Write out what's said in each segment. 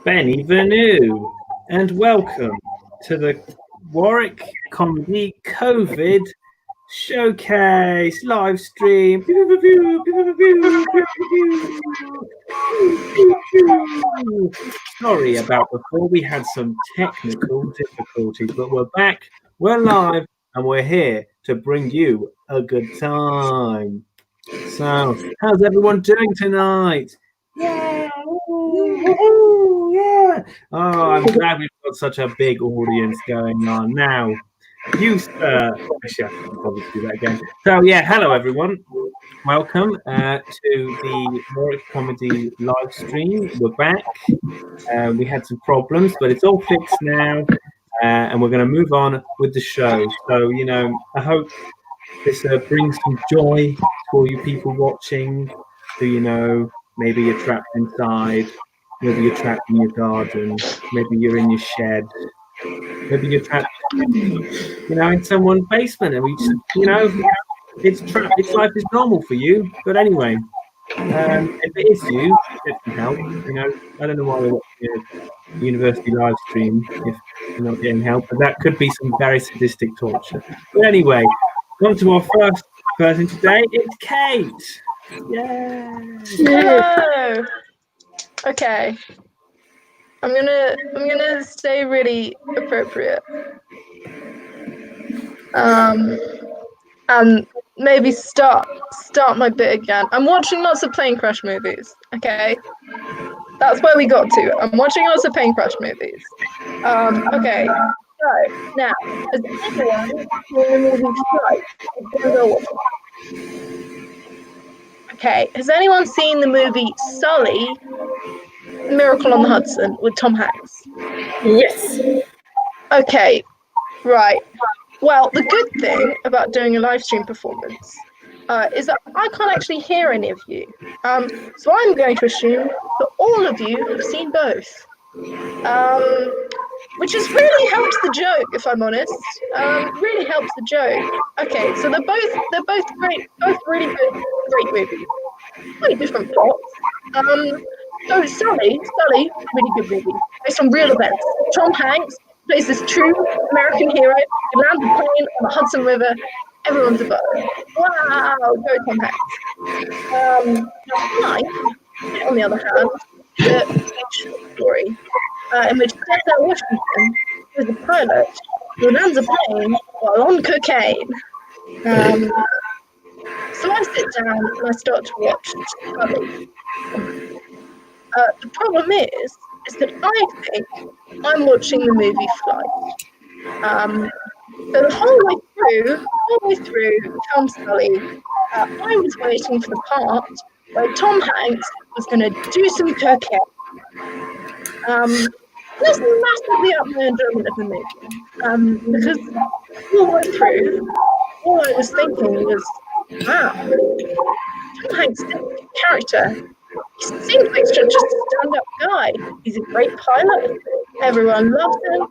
Benvenue, and welcome to the Warwick Comedy COVID Showcase live stream. Sorry about before, we had some technical difficulties, but we're back, we're live, and we're here to bring you a good time. So, how's everyone doing tonight? Yeah! Woo-hoo, yeah! Oh, I'm glad we've got such a big audience going on now. Actually, I should probably do that again. So, yeah, hello everyone. Welcome to the Warwick Comedy live stream. We're back. We had some problems, but it's all fixed now, and we're going to move on with the show. So, I hope this brings some joy to all you people watching who, maybe you're trapped inside, maybe you're trapped in your garden, maybe you're in your shed, maybe you're trapped, in someone's basement, and it's life is normal for you. But anyway, if it is you, get some help. I don't know why we're watching a university live stream if you're not getting help, but that could be some very sadistic torture. But anyway, on to our first person today. It's Kate. Yay! Hello. Okay. I'm gonna stay really appropriate. And maybe start my bit again. I'm watching lots of plane crash movies. Okay. That's where we got to. I'm watching lots of plane crash movies. Okay. So now, has anyone seen the movie Flight? Okay, has anyone seen the movie Sully, Miracle on the Hudson with Tom Hanks? Yes. Okay, right. Well, the good thing about doing a live stream performance is that I can't actually hear any of you. So I'm going to assume that all of you have seen both. Which has really helped the joke, if I'm honest. Really helps the joke. Okay, so they're both great, both really good, great movies. Quite different plots. So Sully, really good movie, based on real events. Tom Hanks plays this true American hero who lands a plane on the Hudson River. Everyone's above. Wow, go Tom Hanks. Flight, on the other hand, the short story in which Denzel Washington is a pilot who lands a plane while on cocaine. So I sit down and I start to watch Sully. The problem is that I think I'm watching the movie Flight. So the whole way through Tom Sully, I was waiting for the part where Tom Hanks was going to do some cocaine. This massively up my enjoyment of the movie, because all the way through, all I was thinking was, wow, Tom Hanks' character, he seems like such a stand-up guy. He's a great pilot. Everyone loves him.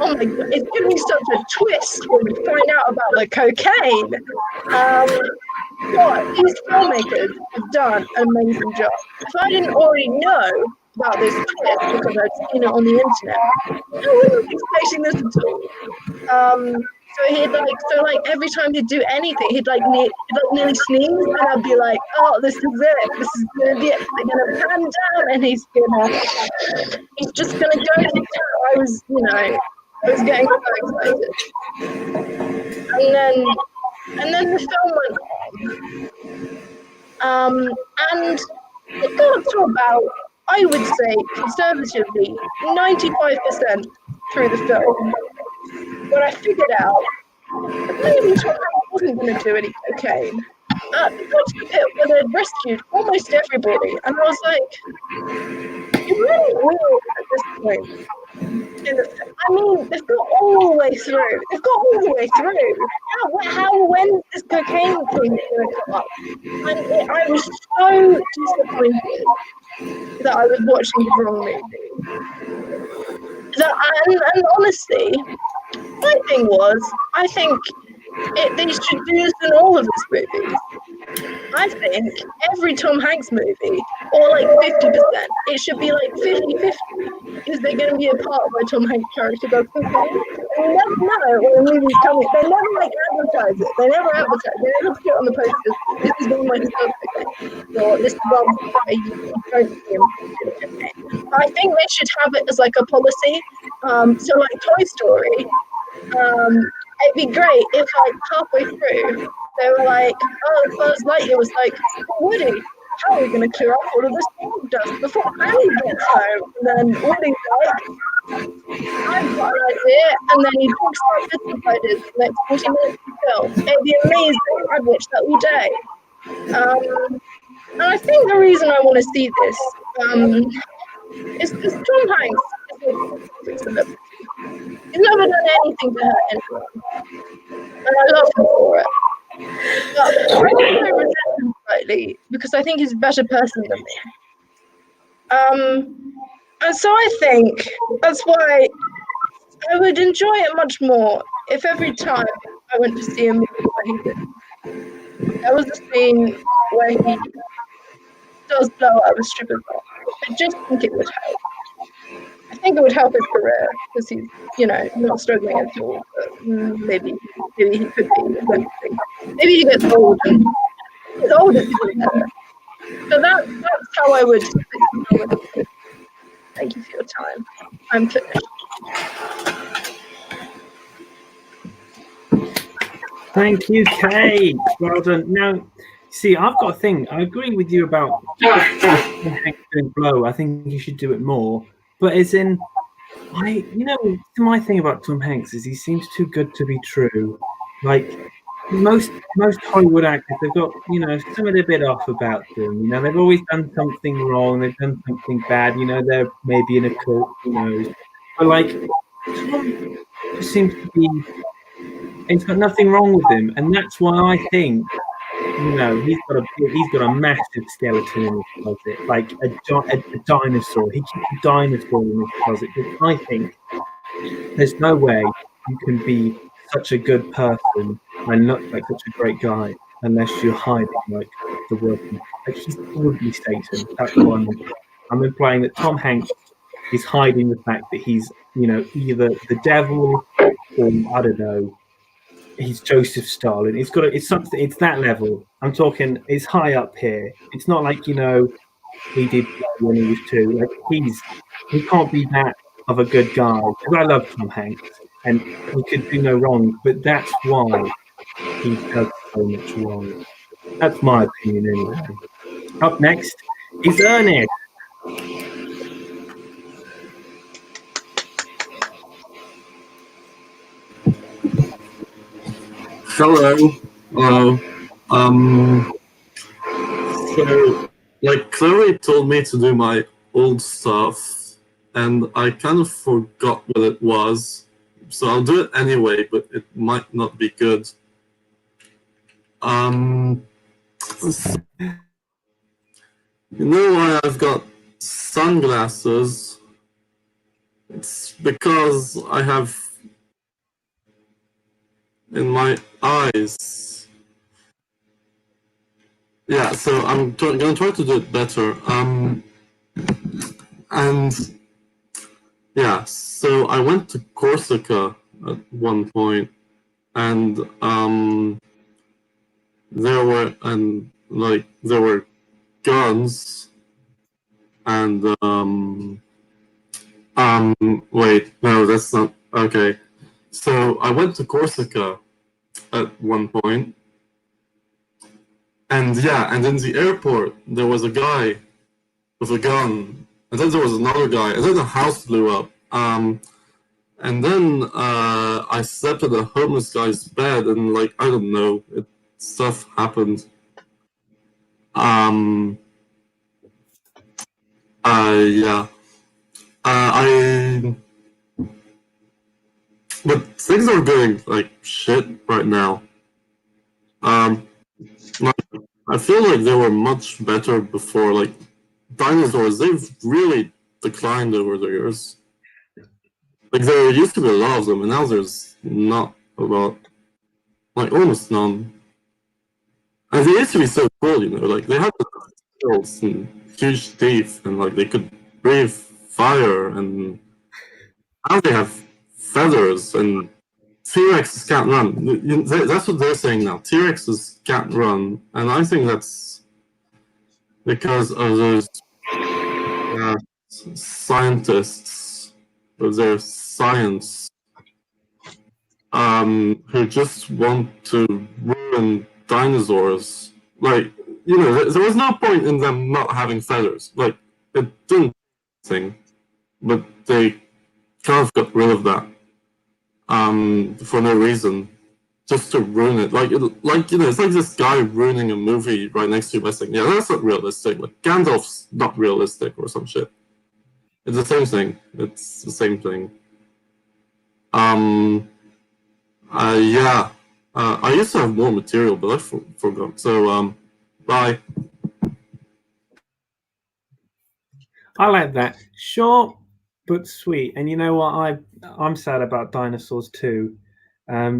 Oh my god, it's giving me such a twist when we find out about the cocaine. But these filmmakers have done an amazing job. If I didn't already know about this twist because I'd seen it on the internet, I wasn't expecting this at all. So every time he'd do anything, he'd nearly sneeze, and I'd be like, oh, this is it. This is gonna be it. They're gonna pan down, and he's just gonna go to town. I was getting so excited. And then the film went on. And it got to about, I would say, conservatively, 95% through the film, when I figured out that maybe Tom Hanks wasn't going to do any cocaine. It got to the bit where they'd rescued almost everybody, and I was like, you really will at this point. They've got all the way through. When's this cocaine thing going to come up? And I was so disappointed that I was watching the wrong movie. And honestly, my thing was, I think they should do this in all of his movies. I think every Tom Hanks movie, or like 50%, it should be like 50-50. Is there going to be a part where Tom Hanks' character goes cocaine? And you never know when a movie's coming. They never like advertise it. They never advertise. They never put it on the posters. This is one where he does cocaine, or this is one where you don't see him do cocaine. I think they should have it as like a policy. So like Toy Story, it'd be great if like halfway through they were like, oh, Buzz Lightyear was like, oh, Woody, how are we going to clear up all of this dust before Annie gets home? And then Woody's like, I've got an idea. And then he talks about business ideas for the next 40 minutes of the film. It'd be amazing. I'd watch that all day. And I think the reason I want to see this is because Tom Hanks is a celebrity. He's never done anything to hurt anyone. And I love him for it. But I also resent him slightly because I think he's a better person than me. And so I think that's why I would enjoy it much more if every time I went to see a movie where he did, there was a scene where he does blow out a stripper's butt. I just think it would help. I think it would help his career because he's, not struggling at all. But maybe he could be. Maybe he gets old and his old is even better. So that's how I would. Thank you for your time. I'm finished. Thank you, Kate. Well done. Now, see, I've got a thing. I agree with you about doing blow. I think you should do it more. But as in, my thing about Tom Hanks is he seems too good to be true. Like most Hollywood actors, they've got something a bit off about them. They've always done something wrong. They've done something bad. They're maybe in a cult. Who knows? But like Tom just seems to be. He's got nothing wrong with him, and that's why I think he's got a massive skeleton in his closet, like a dinosaur. He keeps a dinosaur in his closet. But I think there's no way you can be such a good person and look like such a great guy unless you're hiding like the working. Like he's probably Satan. That's what I'm implying that Tom Hanks is hiding the fact that he's either the devil or I don't know. He's Joseph Stalin. It's something. It's that level. I'm talking. It's high up here. It's not like he did when he was 2. Like he can't be that of a good guy. Because I love Tom Hanks, and he could do no wrong. But that's why he does so much wrong. That's my opinion, anyway. Up next is Ernest. Hello. So, like, Chloe told me to do my old stuff, and I kind of forgot what it was. So I'll do it anyway, but it might not be good. You know why I've got sunglasses? It's because I have in my eyes. Yeah, so I'm gonna try to do it better. And yeah, so I went to Corsica at one point, and there were guns, and wait, no, that's not okay. So I went to Corsica at one point, and in the airport there was a guy with a gun, and then there was another guy, and then the house blew up. And then I slept in a homeless guy's bed, and I don't know, stuff happened. Yeah. But things are going shit right now. I feel like they were much better before. Dinosaurs, they've really declined over the years. There used to be a lot of them, and now there's not a lot. Almost none. And they used to be so cool, they had the skills and huge teeth, and they could breathe fire, and how they have feathers, and T-Rexes can't run. That's what they're saying now. T-Rexes can't run, and I think that's because of those scientists with their science, who just want to ruin dinosaurs. Like, there was no point in them not having feathers. Like, it didn't thing, but they kind of got rid of that for no reason, just to ruin it. It's like this guy ruining a movie right next to you by saying, "Yeah, that's not realistic." Like Gandalf's not realistic or some shit. It's the same thing. It's the same thing. Yeah. I used to have more material, but I forgot. So, bye. I like that. Short but sweet. And you know what? I'm sad about dinosaurs too. I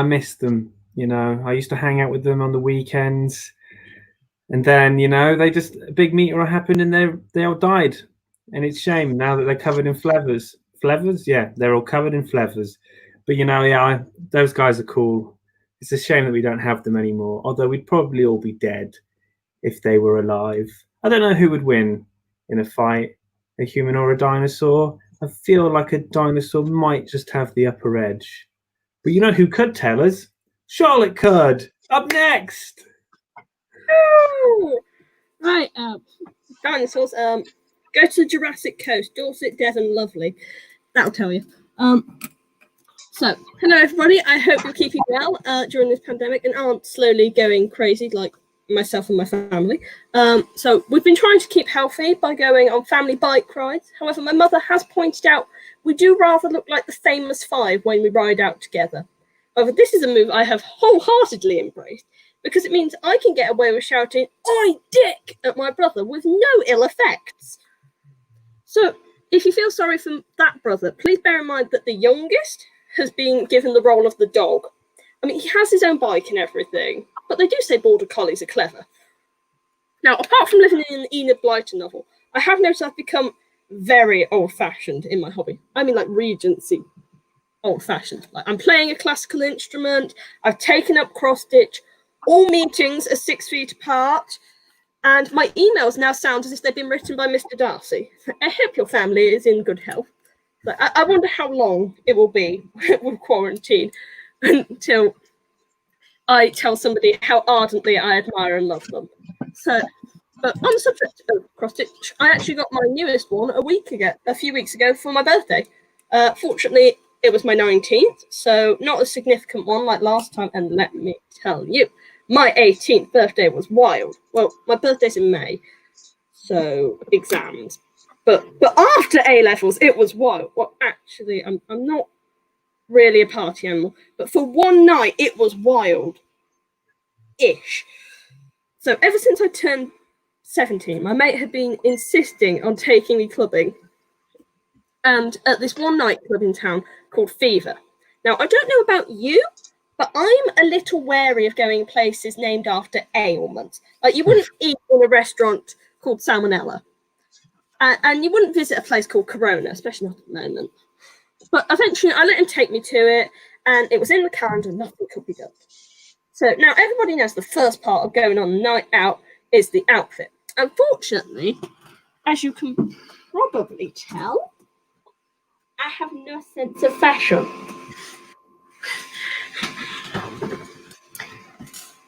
miss them. I used to hang out with them on the weekends, and then a big meteor happened and they all died, and it's a shame now that they're covered in feathers. Feathers, yeah, they're all covered in feathers. But those guys are cool. It's a shame that we don't have them anymore. Although we'd probably all be dead if they were alive. I don't know who would win in a fight, a human or a dinosaur. I feel like a dinosaur might just have the upper edge. But you know who could tell us? Charlotte could. Up next. Right, dinosaurs. Go to the Jurassic Coast, Dorset, Devon, lovely. That'll tell you. So, hello everybody. I hope you're keeping well during this pandemic and aren't slowly going crazy like myself and my family. So we've been trying to keep healthy by going on family bike rides. However, my mother has pointed out we do rather look like the famous five when we ride out together. However, this is a move I have wholeheartedly embraced because it means I can get away with shouting "Oi, dick!" at my brother with no ill effects. So if you feel sorry for that brother, please bear in mind that the youngest has been given the role of the dog. I mean, he has his own bike and everything, but they do say border collies are clever. Now, apart from living in an Enid Blyton novel, I have noticed I've become very old-fashioned in my hobby. I mean, like Regency old-fashioned. Like, I'm playing a classical instrument, I've taken up cross-stitch, all meetings are 6 feet apart, and my emails now sound as if they've been written by Mr. Darcy. I hope your family is in good health. But I wonder how long it will be with quarantine until I tell somebody how ardently I admire and love them. So, but on the subject of cross-stitch, I actually got my newest one a few weeks ago for my birthday. Fortunately, it was my 19th, so not a significant one like last time. And let me tell you, my 18th birthday was wild. Well, my birthday's in May, so exams. But after A-levels, it was wild. Well, actually, I'm not really a party animal, but for one night, it was wild-ish. So ever since I turned 17, my mate had been insisting on taking me clubbing. And at this one nightclub in town called Fever. Now, I don't know about you, but I'm a little wary of going places named after ailments. Like, you wouldn't eat in a restaurant called Salmonella. And you wouldn't visit a place called Corona, especially not at the moment. But eventually, I let him take me to it, and it was in the calendar, nothing could be done. So now everybody knows the first part of going on a night out is the outfit. Unfortunately, as you can probably tell, I have no sense of fashion.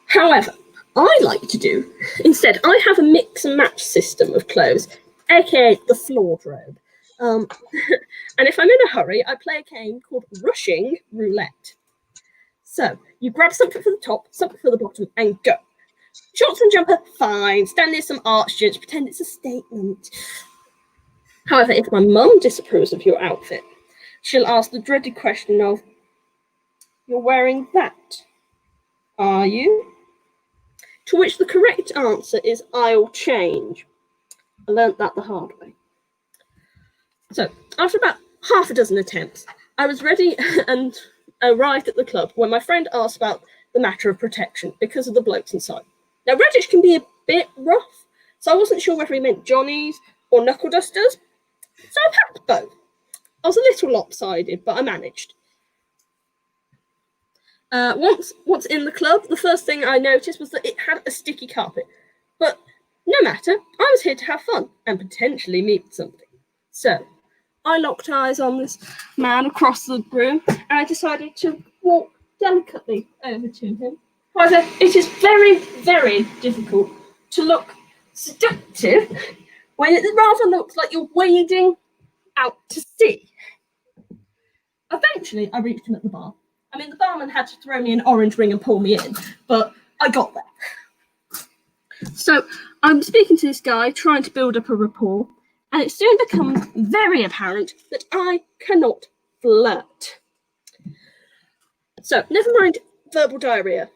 However, I like to do, instead, I have a mix and match system of clothes, aka the floor wardrobe. And if I'm in a hurry, I play a game called Rushing Roulette. So you grab something for the top, something for the bottom, and go. Shorts and jumper, fine. Stand near some art students, pretend it's a statement. However, if my mum disapproves of your outfit, she'll ask the dreaded question of, "You're wearing that, are you?" To which the correct answer is, "I'll change." I learnt that the hard way. So, after about half a dozen attempts, I was ready and arrived at the club when my friend asked about the matter of protection because of the blokes inside. Now, Redditch can be a bit rough, so I wasn't sure whether he meant Johnnies or knuckle dusters, so I packed both. I was a little lopsided, but I managed. Once in the club, the first thing I noticed was that it had a sticky carpet. But no matter, I was here to have fun and potentially meet something. So I locked eyes on this man across the room, and I decided to walk delicately over to him. However, it is very, very difficult to look seductive when it rather looks like you're wading out to sea. Eventually, I reached him at the bar. I mean, the barman had to throw me an orange ring and pull me in, but I got there. So I'm speaking to this guy, trying to build up a rapport, and it soon becomes very apparent that I cannot flirt. So, never mind verbal diarrhea.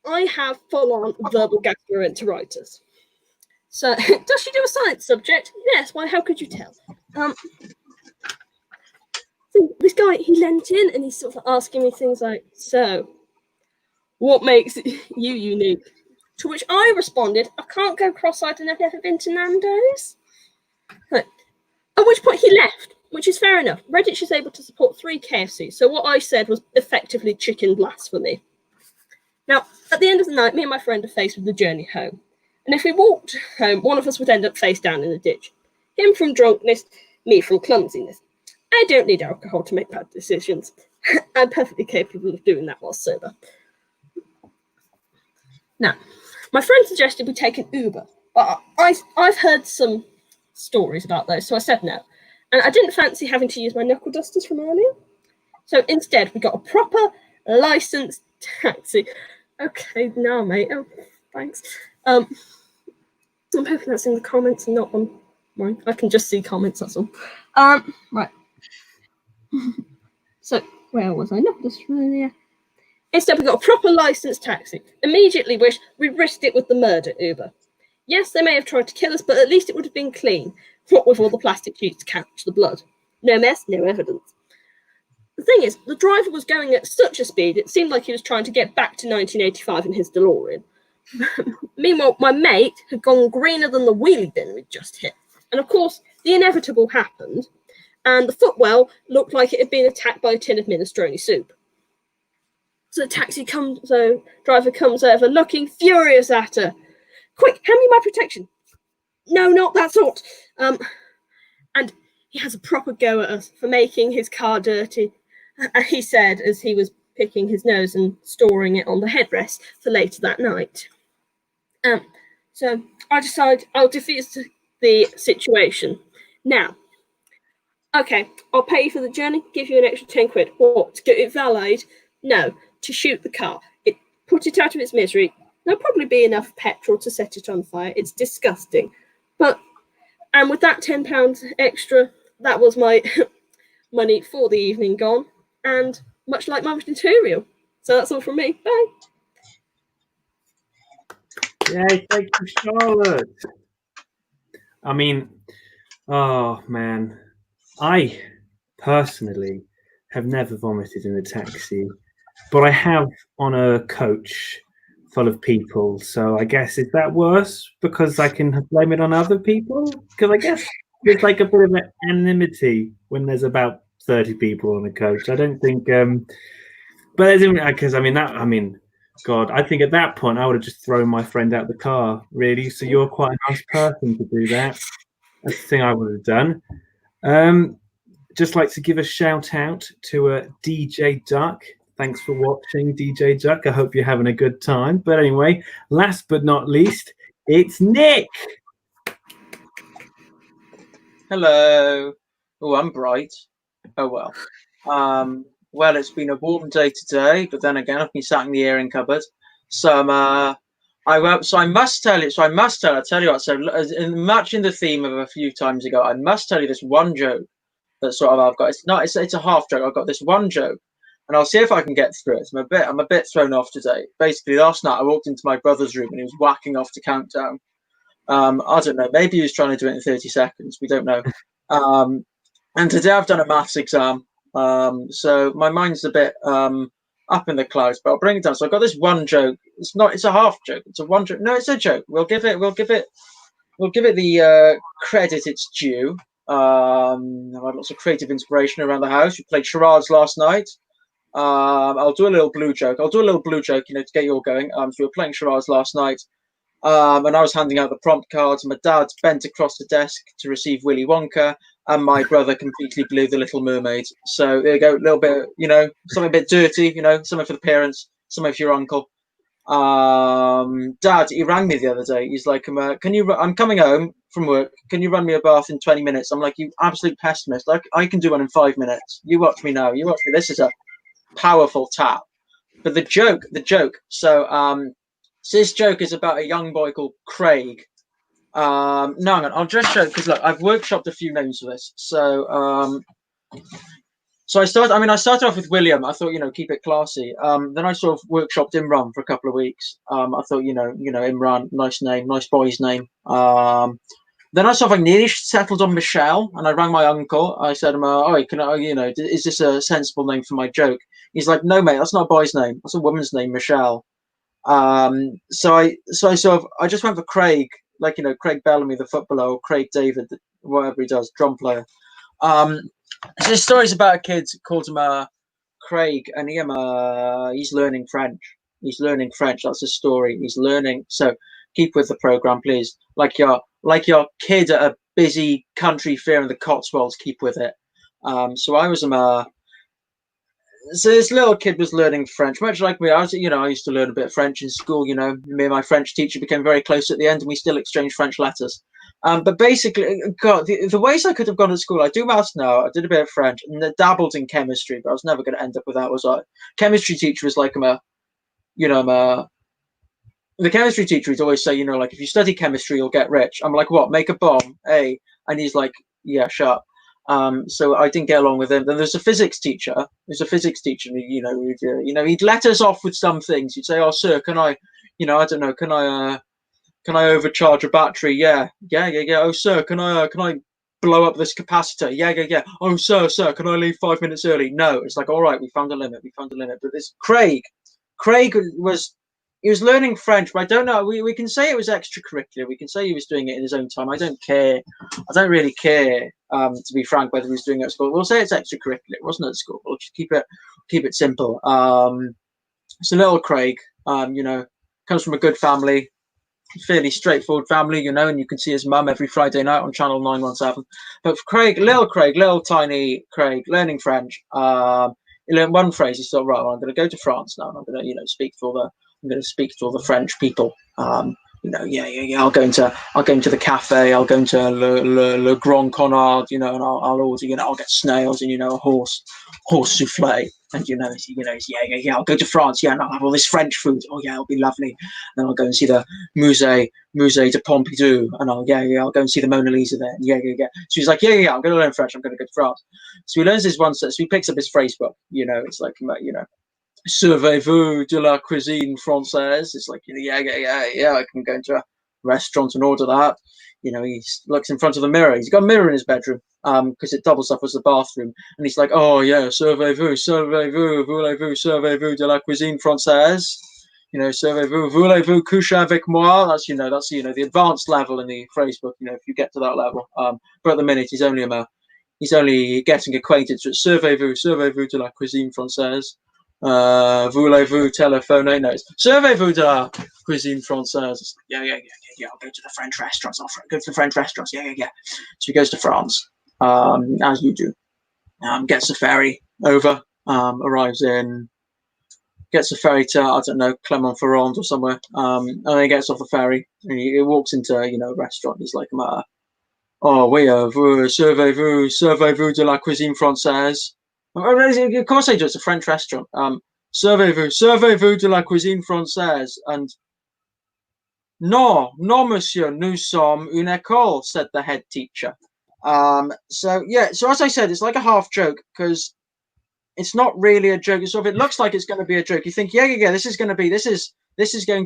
I have full-on verbal gastroenteritis. So, does she do a science subject? Yes, why, how could you tell? So this guy, he leant in and he's sort of asking me things like, so, what makes you unique? To which I responded, I can't go cross-eyed and I've never been to Nando's. At which point he left, which is fair enough. Redditch is able to support 3 KFC, so what I said was effectively chicken blasphemy. Now, at the end of the night, me and my friend are faced with the journey home. And if we walked home, one of us would end up face down in a ditch. Him from drunkenness, me from clumsiness. I don't need alcohol to make bad decisions. I'm perfectly capable of doing that while sober. Now, my friend suggested we take an Uber, but I've heard some stories about those, so I said no. And I didn't fancy having to use my knuckle dusters from earlier. So instead, we got a proper licensed taxi. Okay, now, mate. Oh, thanks. I'm hoping that's in the comments and not on mine. I can just see comments, that's all. Right. So, where was I? Knuckle dusters from earlier. Instead, we got a proper licensed taxi. Immediately wished we risked it with the murder Uber. Yes, they may have tried to kill us, but at least it would have been clean. What with all the plastic sheets to catch the blood. No mess, no evidence. The thing is, the driver was going at such a speed, it seemed like he was trying to get back to 1985 in his DeLorean. Meanwhile, my mate had gone greener than the wheelie bin we'd just hit. And of course, the inevitable happened, and the footwell looked like it had been attacked by a tin of minestrone soup. So the driver comes over, looking furious at her. Quick, hand me my protection. No, not that sort. And he has a proper go at us for making his car dirty. He said as he was picking his nose and storing it on the headrest for later that night. So I decided I'll defuse the situation. Now, okay, I'll pay you for the journey, give you an extra 10 quid. What, to get it valeted? No, to shoot the car. Put it out of its misery. There'll probably be enough petrol to set it on fire. It's disgusting. And with that £10 extra, that was my money for the evening gone. And much like my material. So that's all from me. Bye. Yay, thank you, Charlotte. I mean, oh man, I personally have never vomited in a taxi, but I have on a coach full of people. So I guess, is that worse because I can blame it on other people? Because I guess there's like a bit of an anonymity when there's about 30 people on a coach. I don't think, but because God, I think at that point I would have just thrown my friend out the car, really. So you're quite a nice person to do that. That's the thing I would have done. Just like to give a shout out to DJ Duck. Thanks for watching, DJ Duck. I hope you're having a good time. But anyway, last but not least, it's Nick. Hello. Oh, I'm bright. Oh, well. Well, it's been a warm day today, but then again, I've been sat in the airing cupboard. So I must tell you. I tell you what. So, matching the theme of a few times ago, I must tell you this one joke that sort of I've got. It's a half joke. I've got this one joke, and I'll see if I can get through it. I'm a bit thrown off today. Basically, last night I walked into my brother's room and he was whacking off to countdown. I don't know. Maybe he was trying to do it in 30 seconds. We don't know. And today I've done a maths exam. So my mind's a bit up in the clouds, but I'll bring it down. So I've got this one joke. It's a half joke. It's a one joke. No, it's a joke. We'll give it we'll give it the credit it's due. I've had lots of creative inspiration around the house. We played charades last night. I'll do a little blue joke. To get you all going. So we were playing charades last night. And I was handing out the prompt cards. My dad bent across the desk to receive Willy Wonka, and my brother completely blew the Little Mermaid. So there you go, a little bit, something a bit dirty, something for the parents, something for your uncle. Dad, he rang me the other day. He's like, I'm coming home from work. Can you run me a bath in 20 minutes? I'm like, you absolute pessimist. I can do one in 5 minutes. You watch me now. You watch me. This is a powerful tap. But the joke. So this joke is about a young boy called Craig. No, I'll just show, because look, I've workshopped a few names for this. So I started off with William. I thought, keep it classy. Then I sort of workshopped Imran for a couple of weeks. I thought, Imran, nice name, nice boy's name. Then I sort of nearly settled on Michelle, and I rang my uncle. I said, is this a sensible name for my joke? He's like, no, mate, that's not a boy's name. That's a woman's name, Michelle. So I just went for Craig, Craig Bellamy, the footballer, or Craig David, whatever he does, drum player. So this story's about a kid called him Craig, and he's learning French. That's the story. He's learning. So keep with the program, please. Like your kid at a busy country fair in the Cotswolds. Keep with it. So I was So this little kid was learning French, much like me. I used to learn a bit of French in school. Me and my French teacher became very close at the end, and we still exchange French letters. But basically, God, the ways I could have gone to school. I do maths now. I did a bit of French, and I dabbled in chemistry, but I was never going to end up with that, was I? Chemistry teacher was like the chemistry teacher would always say, if you study chemistry, you'll get rich. I'm like, what? Make a bomb, eh? And he's like, yeah, shut. So I didn't get along with him. Then there's a physics teacher. He'd let us off with some things. He'd say, "Oh, sir, can I, I don't know, can I overcharge a battery? Yeah. Oh, sir, can I blow up this capacitor? Yeah. Oh, sir, can I leave 5 minutes early? No." It's like, all right, we found a limit. But this Craig he was learning French, but I don't know. We can say it was extracurricular. We can say he was doing it in his own time. I don't care. I don't really care, to be frank, whether he was doing it at school. We'll say it's extracurricular. It wasn't at school. We'll just keep it simple. So little Craig, comes from a good family, fairly straightforward family, and you can see his mum every Friday night on Channel 917. But for little tiny Craig, learning French, he learned one phrase. He thought, right, well, I'm going to go to France now, and I'm going to speak to all the French people. I'll go into the cafe. I'll go into Le Grand Canard, and I'll order, I'll get snails and a horse souffle, and I'll go to France, and I'll have all this French food. Oh yeah, it'll be lovely. And then I'll go and see the Musée de Pompidou, and I'll go and see the Mona Lisa there. So he's like, I'm going to learn French. I'm going to go to France. So he learns this one. So he picks up his phrase book. It's like, servez-vous de la cuisine française? It's like, I can go into a restaurant and order that. He looks in front of the mirror. He's got a mirror in his bedroom, because it doubles up as the bathroom. And he's like, oh yeah, servez-vous, voulez-vous, servez-vous de la cuisine française? Servez-vous, voulez-vous coucher avec moi? That's the advanced level in the phrase book. If you get to that level. But at the minute, he's only getting acquainted with servez-vous de la cuisine française. Voulez-vous téléphoner? No, it's servez-vous de la cuisine française. Yeah. I'll go to the French restaurants. Yeah. So he goes to France, as you do. Gets a ferry over. Gets a ferry to, I don't know, Clermont-Ferrand or somewhere. And then he gets off the ferry and he walks into a restaurant. He's like, oh oui, servez-vous de la cuisine française? Of course I do. It's a French restaurant. Servez-vous de la cuisine française? And non, monsieur, nous sommes une école, said the head teacher. So as I said, it's like a half joke, because it's not really a joke. It looks like it's going to be a joke. You think, this is going to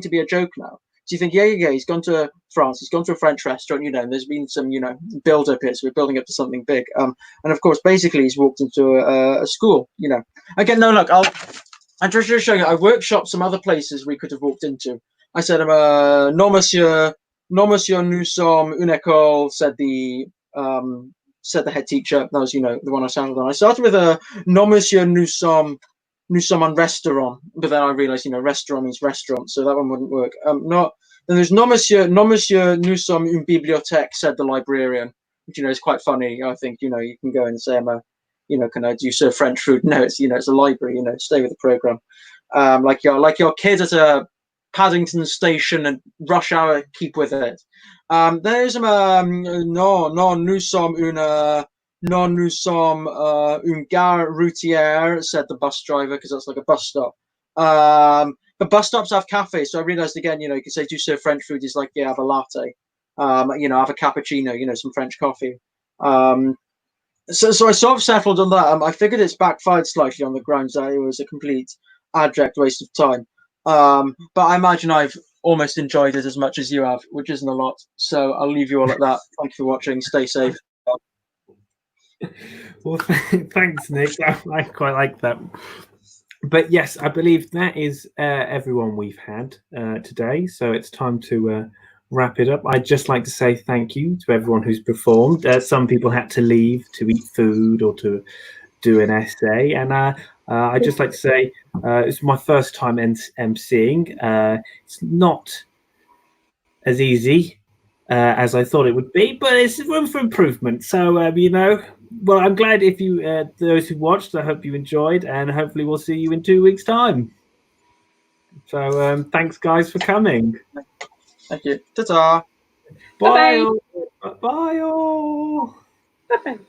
be a joke now. So you think, he's gone to France, he's gone to a French restaurant, and there's been some, build up here, so we're building up to something big. And of course, basically, he's walked into a school, Again, no, look, I'm just showing you, I workshopped some other places we could have walked into. I said, non, monsieur, "Non, monsieur, nous sommes une école," said the head teacher. That was, the one I sounded on. I started with a "Non, monsieur, nous sommes un restaurant," but then I realized, restaurant means restaurant, so that one wouldn't work. Then there's "Non, monsieur, nous sommes une bibliothèque," said the librarian, which, is quite funny. I think, you can go and say, can I do serve French food? No, it's, it's a library, stay with the program. Like your kid at a Paddington station and rush hour, keep with it. There's non, nous sommes une gare routière, said the bus driver, because that's like a bus stop. But bus stops have cafes, so I realized again, you can say, do you serve French food? Is like, yeah, have a latte. Have a cappuccino, some French coffee. So I sort of settled on that. I figured it's backfired slightly on the grounds that it was a complete abject waste of time. But I imagine I've almost enjoyed it as much as you have, which isn't a lot. So I'll leave you all at that. Thank you for watching. Stay safe. Well, thanks, Nick. I quite like that. But yes, I believe that is everyone we've had today. So it's time to wrap it up. I'd just like to say thank you to everyone who's performed. Some people had to leave to eat food or to do an essay, and I'd just like to say it's my first time emceeing. It's not as easy as I thought it would be, but it's room for improvement. So well, I'm glad if you those who watched, I hope you enjoyed, and hopefully we'll see you in 2 weeks' time. So thanks, guys, for coming. Thank you. Ta-ta. Bye. Bye-bye. Bye all. Bye-bye.